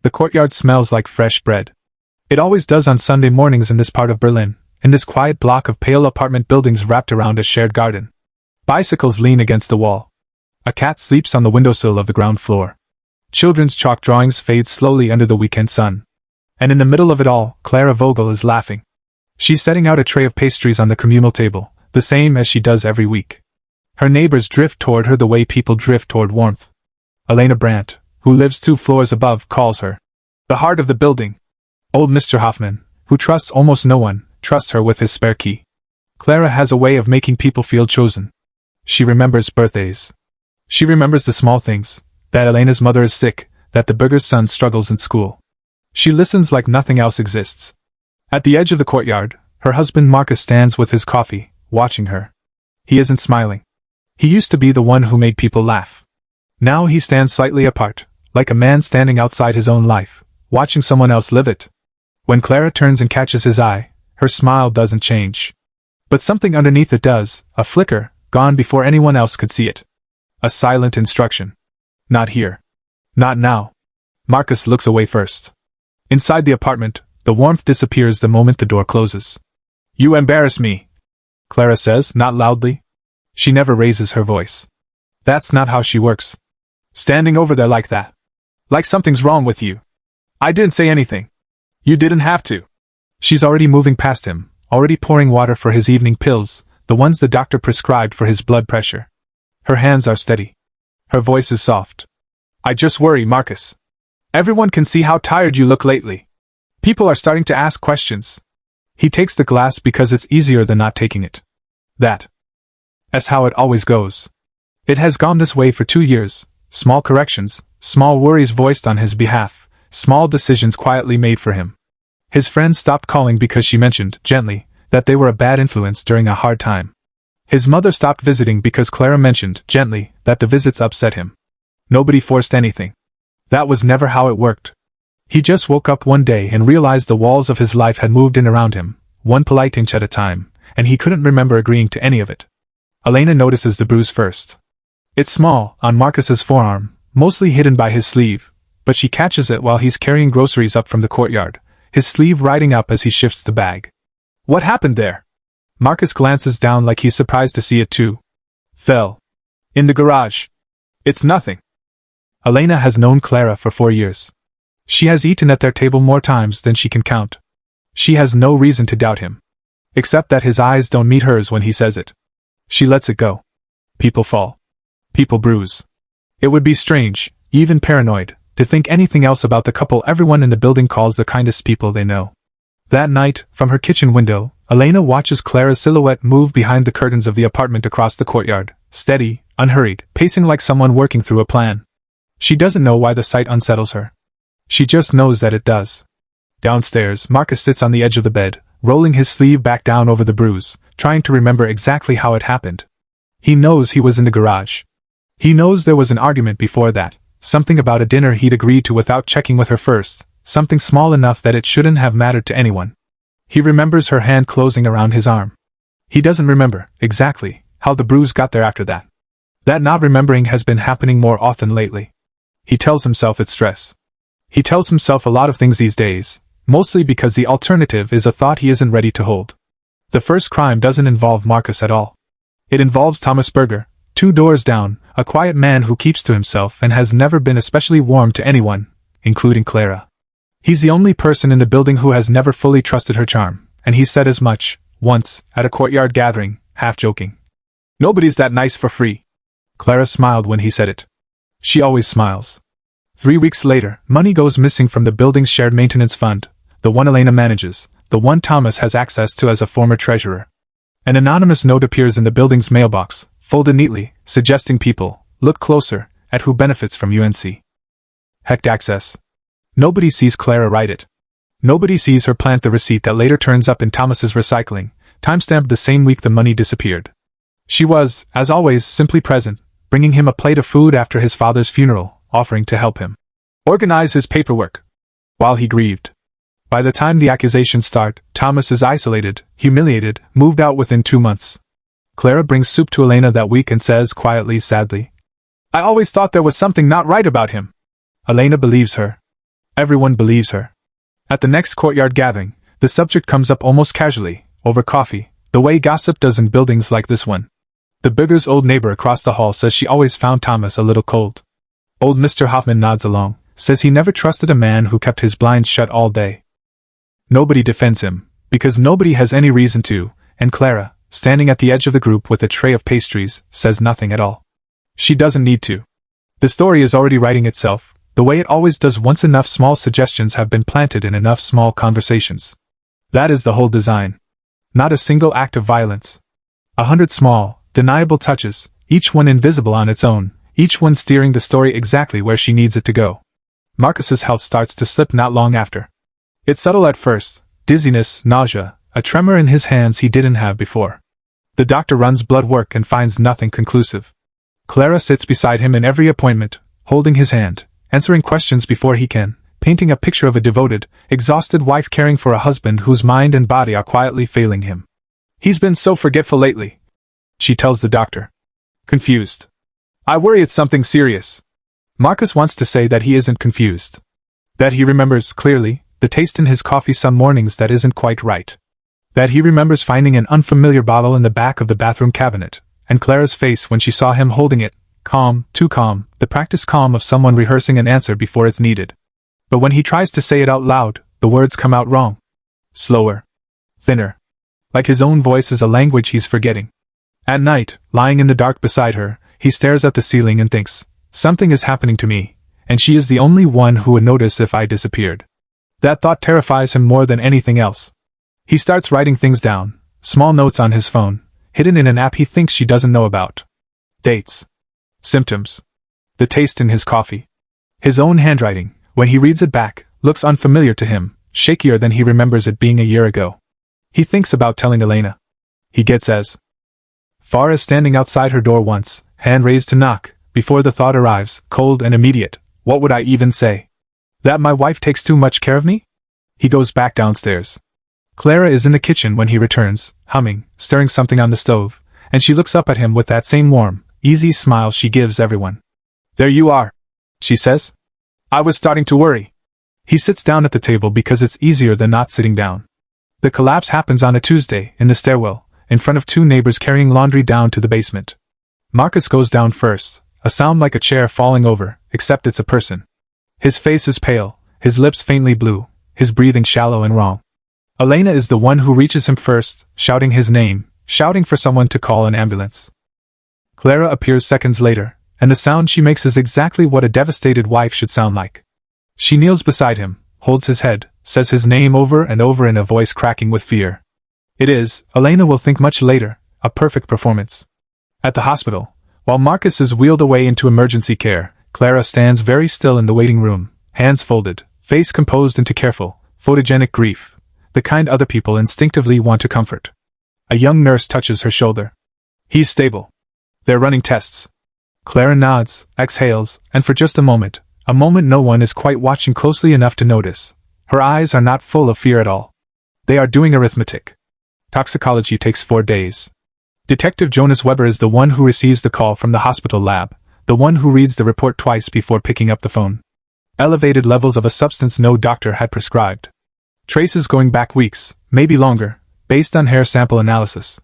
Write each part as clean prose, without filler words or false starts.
The courtyard smells like fresh bread. It always does on Sunday mornings in this part of Berlin, in this quiet block of pale apartment buildings wrapped around a shared garden. Bicycles lean against the wall. A cat sleeps on the windowsill of the ground floor. Children's chalk drawings fade slowly under the weekend sun. And in the middle of it all, Clara Vogel is laughing. She's setting out a tray of pastries on the communal table, the same as she does every week. Her neighbors drift toward her the way people drift toward warmth. Elena Brandt, who lives 2 floors above, calls her the heart of the building. Old Mr. Hoffman, who trusts almost no one, trusts her with his spare key. Clara has a way of making people feel chosen. She remembers birthdays. She remembers the small things, that Elena's mother is sick, that the beggar's son struggles in school. She listens like nothing else exists. At the edge of the courtyard, her husband Marcus stands with his coffee, watching her. He isn't smiling. He used to be the one who made people laugh. Now he stands slightly apart, like a man standing outside his own life, watching someone else live it. When Clara turns and catches his eye, her smile doesn't change. But something underneath it does, a flicker, gone before anyone else could see it. A silent instruction. Not here. Not now. Marcus looks away first. Inside the apartment, the warmth disappears the moment the door closes. "You embarrass me," Clara says, not loudly. She never raises her voice. That's not how she works. Standing over there like that. Like something's wrong with you. I didn't say anything. You didn't have to. She's already moving past him, already pouring water for his evening pills, the ones the doctor prescribed for his blood pressure. Her hands are steady. Her voice is soft. "I just worry, Marcus. Everyone can see how tired you look lately. People are starting to ask questions." He takes the glass because it's easier than not taking it. That's how it always goes. It has gone this way for 2 years. Small corrections, small worries voiced on his behalf, small decisions quietly made for him. His friends stopped calling because she mentioned, gently, that they were a bad influence during a hard time. His mother stopped visiting because Clara mentioned, gently, that the visits upset him. Nobody forced anything. That was never how it worked. He just woke up one day and realized the walls of his life had moved in around him, one polite inch at a time, and he couldn't remember agreeing to any of it. Elena notices the bruise first. It's small, on Marcus's forearm, mostly hidden by his sleeve, but she catches it while he's carrying groceries up from the courtyard, his sleeve riding up as he shifts the bag. "What happened there?" Marcus glances down like he's surprised to see it too. "Fell. In the garage. It's nothing." Elena has known Clara for 4 years. She has eaten at their table more times than she can count. She has no reason to doubt him. Except that his eyes don't meet hers when he says it. She lets it go. People fall. People bruise. It would be strange, even paranoid, to think anything else about the couple everyone in the building calls the kindest people they know. That night, from her kitchen window, Elena watches Clara's silhouette move behind the curtains of the apartment across the courtyard, steady, unhurried, pacing like someone working through a plan. She doesn't know why the sight unsettles her. She just knows that it does. Downstairs, Marcus sits on the edge of the bed, rolling his sleeve back down over the bruise, trying to remember exactly how it happened. He knows he was in the garage. He knows there was an argument before that, something about a dinner he'd agreed to without checking with her first, something small enough that it shouldn't have mattered to anyone. He remembers her hand closing around his arm. He doesn't remember, exactly, how the bruise got there after that. That not remembering has been happening more often lately. He tells himself it's stress. He tells himself a lot of things these days, mostly because the alternative is a thought he isn't ready to hold. The first crime doesn't involve Marcus at all. It involves Thomas Berger, 2 doors down, a quiet man who keeps to himself and has never been especially warm to anyone, including Clara. He's the only person in the building who has never fully trusted her charm, and he said as much, once, at a courtyard gathering, half joking. "Nobody's that nice for free." Clara smiled when he said it. She always smiles. 3 weeks later, money goes missing from the building's shared maintenance fund, the one Elena manages, the one Thomas has access to as a former treasurer. An anonymous note appears in the building's mailbox, folded neatly, suggesting people look closer at who benefits from UNC. Hecked access. Nobody sees Clara write it. Nobody sees her plant the receipt that later turns up in Thomas's recycling, timestamped the same week the money disappeared. She was, as always, simply present, bringing him a plate of food after his father's funeral, offering to help him organize his paperwork while he grieved. By the time the accusations start, Thomas is isolated, humiliated, moved out within 2 months. Clara brings soup to Elena that week and says quietly, sadly, "I always thought there was something not right about him." Elena believes her. Everyone believes her. At the next courtyard gathering, the subject comes up almost casually, over coffee, the way gossip does in buildings like this one. The beggar's old neighbor across the hall says she always found Thomas a little cold. Old Mr. Hoffman nods along, says he never trusted a man who kept his blinds shut all day. Nobody defends him, because nobody has any reason to, and Clara, standing at the edge of the group with a tray of pastries, says nothing at all. She doesn't need to. The story is already writing itself, the way it always does once enough small suggestions have been planted in enough small conversations. That is the whole design. Not a single act of violence. 100 small, deniable touches, each one invisible on its own, each one steering the story exactly where she needs it to go. Marcus's health starts to slip not long after. It's subtle at first, dizziness, nausea, a tremor in his hands he didn't have before. The doctor runs blood work and finds nothing conclusive. Clara sits beside him in every appointment, holding his hand, answering questions before he can, painting a picture of a devoted, exhausted wife caring for a husband whose mind and body are quietly failing him. He's been so forgetful lately, she tells the doctor. Confused. I worry it's something serious. Marcus wants to say that he isn't confused. That he remembers, clearly, the taste in his coffee some mornings that isn't quite right. That he remembers finding an unfamiliar bottle in the back of the bathroom cabinet, and Clara's face when she saw him holding it, calm, too calm, the practiced calm of someone rehearsing an answer before it's needed. But when he tries to say it out loud, the words come out wrong. Slower. Thinner. Like his own voice is a language he's forgetting. At night, lying in the dark beside her, he stares at the ceiling and thinks, something is happening to me, and she is the only one who would notice if I disappeared. That thought terrifies him more than anything else. He starts writing things down, small notes on his phone, hidden in an app he thinks she doesn't know about. Dates. Symptoms. The taste in his coffee. His own handwriting, when he reads it back, looks unfamiliar to him, shakier than he remembers it being a year ago. He thinks about telling Elena. He gets as far as standing outside her door once, hand raised to knock, before the thought arrives, cold and immediate, what would I even say? That my wife takes too much care of me? He goes back downstairs. Clara is in the kitchen when he returns, humming, stirring something on the stove, and she looks up at him with that same warm, easy smile she gives everyone. There you are, she says. I was starting to worry. He sits down at the table because it's easier than not sitting down. The collapse happens on a Tuesday, in the stairwell, in front of two neighbors carrying laundry down to the basement. Marcus goes down first, a sound like a chair falling over, except it's a person. His face is pale, his lips faintly blue, his breathing shallow and wrong. Elena is the one who reaches him first, shouting his name, shouting for someone to call an ambulance. Clara appears seconds later, and the sound she makes is exactly what a devastated wife should sound like. She kneels beside him, holds his head, says his name over and over in a voice cracking with fear. It is, Elena will think much later, a perfect performance. At the hospital, while Marcus is wheeled away into emergency care, Clara stands very still in the waiting room, hands folded, face composed into careful, photogenic grief, the kind other people instinctively want to comfort. A young nurse touches her shoulder. He's stable. They're running tests. Clara nods, exhales, and for just a moment no one is quite watching closely enough to notice, her eyes are not full of fear at all. They are doing arithmetic. Toxicology takes 4 days. Detective Jonas Weber is the one who receives the call from the hospital lab, the one who reads the report twice before picking up the phone. Elevated levels of a substance no doctor had prescribed. Traces going back weeks, maybe longer, based on hair sample analysis.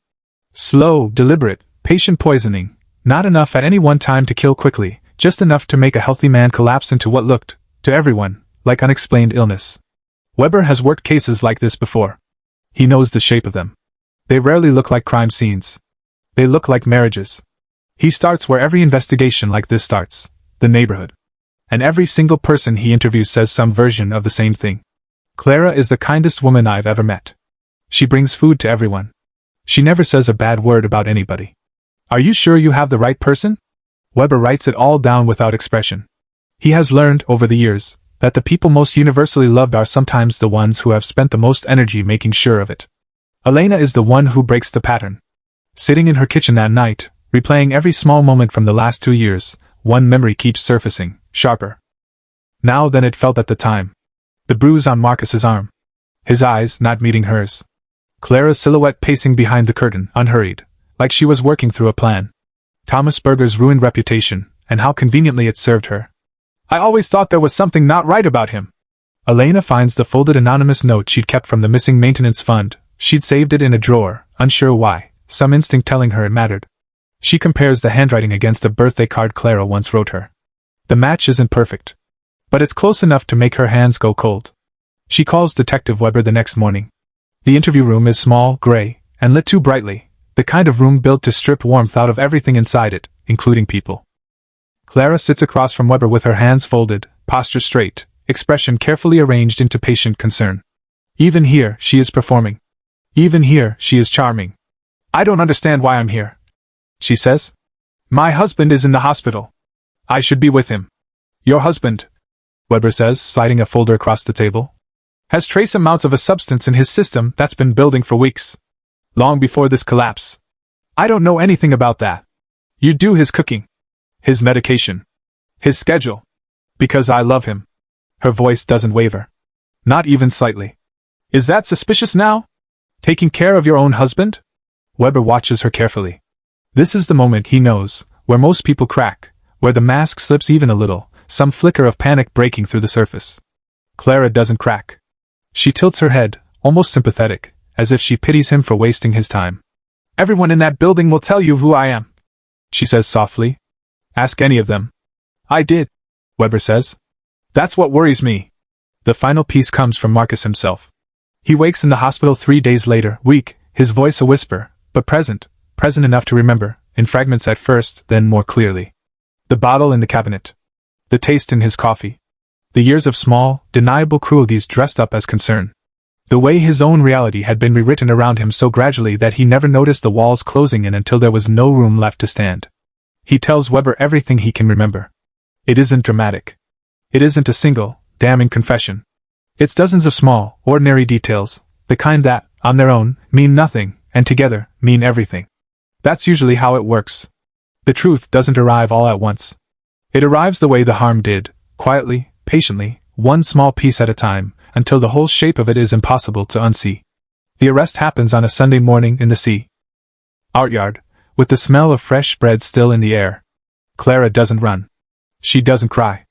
Slow, deliberate, patient poisoning, not enough at any one time to kill quickly, just enough to make a healthy man collapse into what looked, to everyone, like unexplained illness. Weber has worked cases like this before. He knows the shape of them. They rarely look like crime scenes. They look like marriages. He starts where every investigation like this starts, the neighborhood. And every single person he interviews says some version of the same thing. Clara is the kindest woman I've ever met. She brings food to everyone. She never says a bad word about anybody. Are you sure you have the right person? Weber writes it all down without expression. He has learned, over the years, that the people most universally loved are sometimes the ones who have spent the most energy making sure of it. Elena is the one who breaks the pattern. Sitting in her kitchen that night, replaying every small moment from the last 2 years, one memory keeps surfacing, sharper now than it felt at the time. The bruise on Marcus's arm. His eyes not meeting hers. Clara's silhouette pacing behind the curtain, unhurried, like she was working through a plan. Thomas Berger's ruined reputation, and how conveniently it served her. I always thought there was something not right about him. Elena finds the folded anonymous note she'd kept from the missing maintenance fund. She'd saved it in a drawer, unsure why, some instinct telling her it mattered. She compares the handwriting against a birthday card Clara once wrote her. The match isn't perfect, but it's close enough to make her hands go cold. She calls Detective Weber the next morning. The interview room is small, gray, and lit too brightly, the kind of room built to strip warmth out of everything inside it, including people. Clara sits across from Weber with her hands folded, posture straight, expression carefully arranged into patient concern. Even here, she is performing. Even here, she is charming. "I don't understand why I'm here," she says. "My husband is in the hospital. I should be with him." "Your husband," Weber says, sliding a folder across the table, "has trace amounts of a substance in his system that's been building for weeks. Long before this collapse. I don't know anything about that. You do his cooking, his medication, his schedule. Because I love him." Her voice doesn't waver. Not even slightly. "Is that suspicious now? Taking care of your own husband?" Weber watches her carefully. This is the moment he knows, where most people crack, where the mask slips even a little, some flicker of panic breaking through the surface. Clara doesn't crack. She tilts her head, almost sympathetic, as if she pities him for wasting his time. "Everyone in that building will tell you who I am," she says softly. "Ask any of them." "I did," Weber says. "That's what worries me." The final piece comes from Marcus himself. He wakes in the hospital 3 days later, weak, his voice a whisper, but present enough to remember, in fragments at first, then more clearly. The bottle in the cabinet. The taste in his coffee. The years of small, deniable cruelties dressed up as concern. The way his own reality had been rewritten around him so gradually that he never noticed the walls closing in until there was no room left to stand. He tells Weber everything he can remember. It isn't dramatic. It isn't a single, damning confession. It's dozens of small, ordinary details, the kind that, on their own, mean nothing, and together, mean everything. That's usually how it works. The truth doesn't arrive all at once. It arrives the way the harm did, quietly, patiently, one small piece at a time, until the whole shape of it is impossible to unsee. The arrest happens on a Sunday morning in the Artyard, with the smell of fresh bread still in the air. Clara doesn't run. She doesn't cry.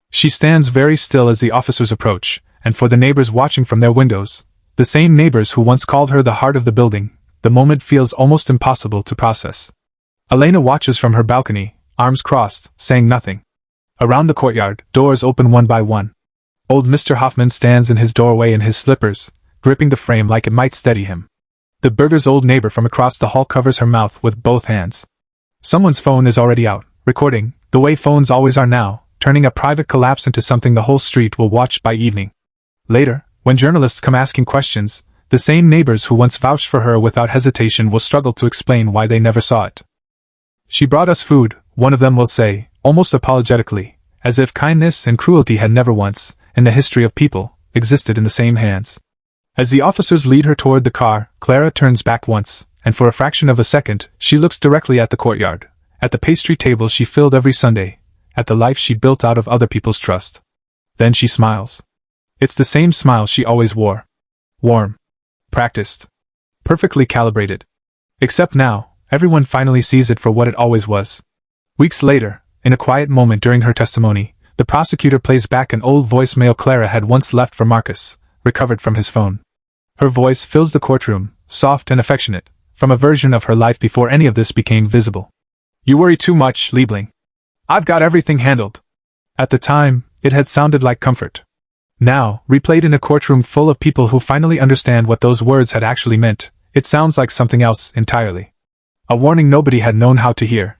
She stands very still as the officers approach, and for the neighbors watching from their windows, the same neighbors who once called her the heart of the building, the moment feels almost impossible to process. Elena watches from her balcony, arms crossed, saying nothing. Around the courtyard, doors open one by one. Old Mr. Hoffman stands in his doorway in his slippers, gripping the frame like it might steady him. The burgher's old neighbor from across the hall covers her mouth with both hands. Someone's phone is already out, recording, the way phones always are now, turning a private collapse into something the whole street will watch by evening. Later, when journalists come asking questions, the same neighbors who once vouched for her without hesitation will struggle to explain why they never saw it. "She brought us food," one of them will say, almost apologetically, as if kindness and cruelty had never once, in the history of people, existed in the same hands. As the officers lead her toward the car, Clara turns back once, and for a fraction of a second, she looks directly at the courtyard, at the pastry table she filled every Sunday, at the life she built out of other people's trust. Then she smiles. It's the same smile she always wore. Warm. Practiced. Perfectly calibrated. Except now, everyone finally sees it for what it always was. Weeks later, in a quiet moment during her testimony, the prosecutor plays back an old voicemail Clara had once left for Marcus, recovered from his phone. Her voice fills the courtroom, soft and affectionate, from a version of her life before any of this became visible. "You worry too much, Liebling. I've got everything handled." At the time, it had sounded like comfort. Now, replayed in a courtroom full of people who finally understand what those words had actually meant, it sounds like something else entirely. A warning nobody had known how to hear.